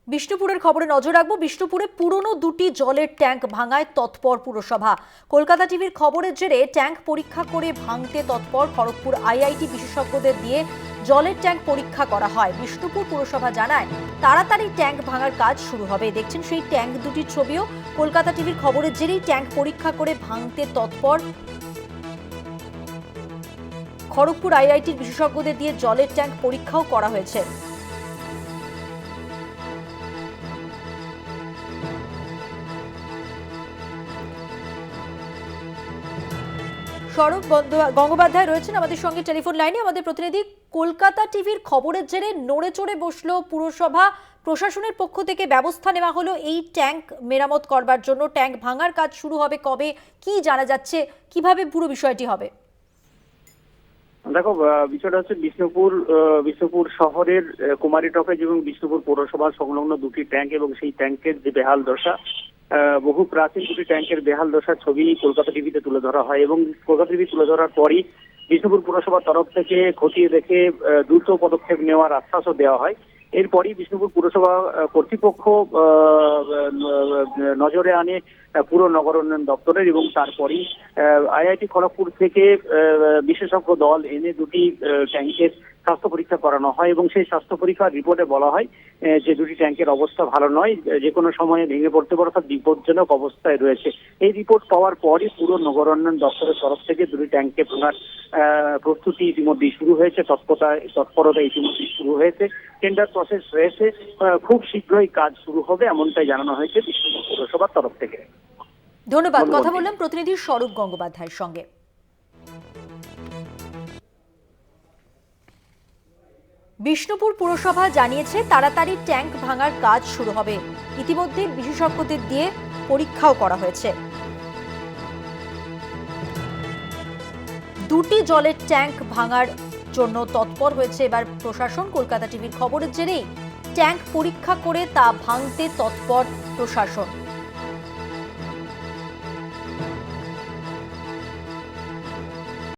বিষ্ণুপুরের খবরে নজর রাখবো। বিষ্ণুপুরে পুরনো দুটি জলের ট্যাঙ্ক ভাঙায় তৎপর পুরসভা। কলকাতা টিভির খবরের জেরে ট্যাঙ্ক পরীক্ষা করে ভাঙতে তৎপর খড়গপুর আইআইটি বিশেষজ্ঞদের দিয়ে জলের ট্যাঙ্ক পরীক্ষা করা হয়। বিষ্ণুপুর পুরসভা জানায় তাড়াতাড়ি ট্যাঙ্ক ভাঙার কাজ শুরু হবে। দেখছেন সেই ট্যাঙ্ক দুটির ছবিও। কলকাতা টিভির খবরের জেরেই ট্যাঙ্ক পরীক্ষা করে ভাঙতে তৎপর খড়গপুর আইআইটির বিশেষজ্ঞদের দিয়ে জলের ট্যাঙ্ক পরীক্ষাও করা হয়েছে। সৌরভ গঙ্গোপাধ্যায় রয়েছেন আমাদের সঙ্গে টেলিফোন লাইনে। আমাদের প্রতিনিধি, কলকাতা টিভির খবরের জেরে নড়ে চড়ে বসলো পুরসভা। প্রশাসনের পক্ষ থেকে ব্যবস্থা নেওয়া হলো এই ট্যাঙ্ক মেরামত করবার জন্য। ট্যাঙ্ক ভাঙার কাজ শুরু হবে কবে, কি জানা যাচ্ছে, কিভাবে পুরো বিষয়টি হবে? দেখো, বিষয়টা হচ্ছে বিষ্ণুপুর শহরের কুমারী টকেজ এবং বিষ্ণুপুর পৌরসভা সংলগ্ন দুটি ট্যাঙ্ক এবং সেই ট্যাঙ্কের যে বেহাল দশা, বহু প্রাচীন দুটি ট্যাঙ্কের বেহাল দশার ছবি কলকাতা টিভিতে তুলে ধরা হয় এবং কলকাতা টিভি তুলে ধরার পরই বিষ্ণুপুর পুরসভার তরফ থেকে খতিয়ে দেখে দ্রুত পদক্ষেপ নেওয়ার আশ্বাসও দেওয়া হয়। এরপরই বিষ্ণুপুর পুরসভা কর্তৃপক্ষ নজরে আনে পুরো নগর উন্নয়ন দপ্তরের, এবং তারপরই আইআইটি খড়গপুর থেকে বিশেষজ্ঞ দল এনে দুটি ট্যাঙ্কের স্বাস্থ্য পরীক্ষা করানো হয় এবং সেই স্বাস্থ্য পরীক্ষার রিপোর্টে বলা হয় যে দুটি ট্যাঙ্কের অবস্থা ভালো নয়, যে কোনো সময়ে ভেঙে পড়তে পারে, অর্থাৎ বিপজ্জনক অবস্থায় রয়েছে। এই রিপোর্ট পাওয়ার পরই পুরো নগর উন্নয়ন দপ্তরের তরফ থেকে দুটি ট্যাঙ্কে ভাঙার প্রস্তুতি ইতিমধ্যেই শুরু হয়েছে, তৎপরতা ইতিমধ্যেই শুরু হয়েছে, টেন্ডার প্রসেস রয়েছে, খুব শীঘ্রই কাজ শুরু হবে এমনটাই জানানো হয়েছে বিষ্ণুপুর পৌরসভার তরফ থেকে। ধন্যবাদ। কথা বললাম প্রতিনিধি সৌরভ গঙ্গোপাধ্যায়ের সঙ্গে। বিষ্ণুপুর পুরসভা জানিয়েছে তাড়াতাড়ি ট্যাঙ্ক ভাঙার কাজ শুরু হবে। ইতিমধ্যে বিশেষজ্ঞদের দিয়ে পরীক্ষাও করা হয়েছে। দুটি জলের ট্যাঙ্ক ভাঙার জন্য তৎপর হয়েছে এবার প্রশাসন। কলকাতা টিভির খবরের জেরেই ট্যাঙ্ক পরীক্ষা করে তা ভাঙতে তৎপর প্রশাসন।